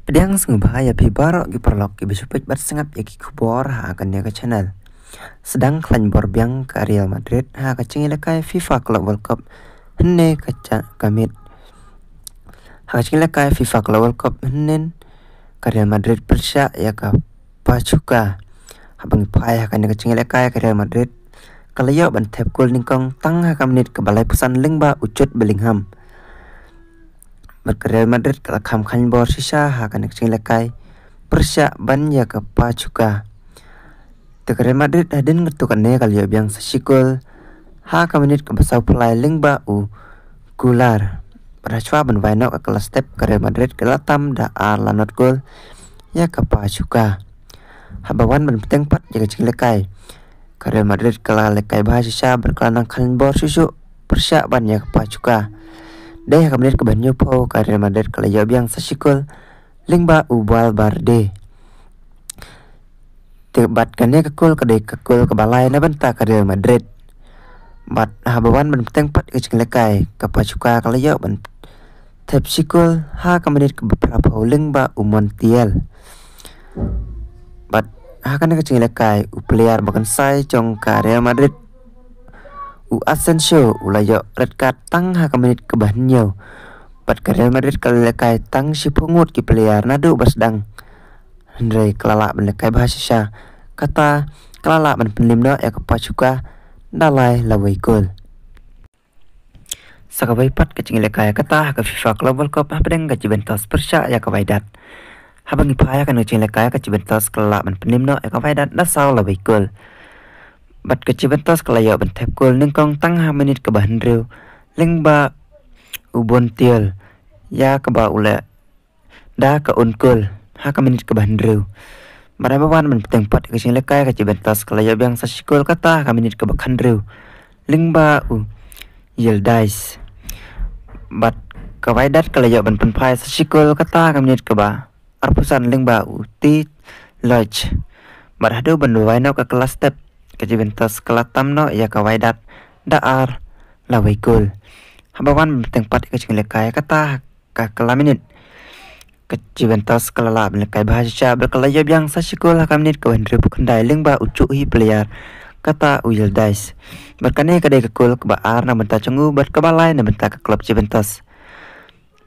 Pedang bahaya pibarok ki perlok ki besupet bat sengap ya ki kubor akan ya ke channel. Sedang klan borbiang ke Real Madrid ha ke cingilai FIFA Club World Cup henne kamit. Ha ke cingilai FIFA Club World Cup hennen ke Real Madrid persya ya ke Pachuca. Habang pai ha ke cingilai ke Real Madrid kalau yo ban tep gol ningkong tang ha ke menit ke balai pesan lingba ucut Bellingham. Real Madrid kalau kam khan bor sisa ha kan kecing lekai persya ban ya ke Pachuca. Real Madrid hadin ngetukan ne kalau yang sesikul ha ka menit ke basau pelai lingba u gular. Pada cua ban vaino ke kelas step ke Real Madrid ke latam da ar lanot gol ya ke Pachuca. Habawan ban peteng pat ya kecing lekai ke Real Madrid kala lekai bahasa sisa berkelanang khan bor susu persya ban ya ke Pachuca. Deh kemudian ke banyu po ke Real Madrid kalau yang sesikul lingba ubal barde tebatkannya kekul ke balai na benta ke Real Madrid bat habawan ban peteng pat ke lekai ke Pachuca kalau ban tep sikul ha kemudian ke beberapa lingba Montiel bat ha kan ke lekai player bahkan sai cong ke Real Madrid Asensio ulayo red card tang ha menit ke bahnyo pat ke Real Madrid kalau lekai tang si pungut ki player nadu basdang Andre kelala lekai bahasa kata kelala ban penlimno ya ke Pachuca dalai lawai gol sakabai pat ke lekai kata ke FIFA Club World Cup pedang ke Juventus persya ya ke Waidat habang ipaya kan ke lekai ke Juventus kelala ban penlimno ya ke Waidat dasau lawai gol bat ke Juventus kalau ban tep gol ningkong tang ha menit ke bahnriu lingba Montiel ya ke ba ule da ke unkul ha ke menit ke bahnriu marabawan ban peteng pat ke lekai ke Juventus kalau yang sasikul kata ha menit ke bakhanriu lingba Yildiz bat ke Waidat kalau ban penpai sasikul kata ha menit ke ba arpusan lingba ti lodge bat hadu ban waino ke kelas step ke Juventus kelatam no ya ke Waidat daar lawai gol habawan tempat ke lekai kata ke kelaminit ke Juventus kelala lekai bahasa berkelaya yang sasikul ha menit ke Henry Bukandai lingba ucu hi player kata Yildiz berkane kedai ke gol ke baar na benta cengu berkebalai na benta ke klub Juventus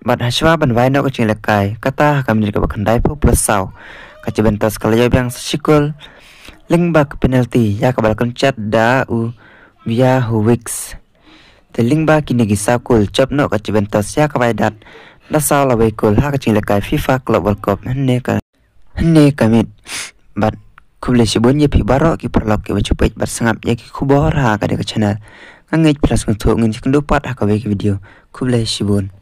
bat haswa ban waino ke lekai kata ha menit ke Bukandai plus sau ke Juventus kelaya yang sasikul lingba ke penalti ya kabal kencet da via Huwix lingba kini gisakul cop no ke Juventus ya ke Waidat dasau lawai gol ha ke lekai FIFA Club World Cup henne kamit bat kuble sibun ye pi barok ki perlok ki bacupet bat sangap ya ki kubor ha ke channel ngangit plus untuk ngin kendupat ha ke video kuble sibun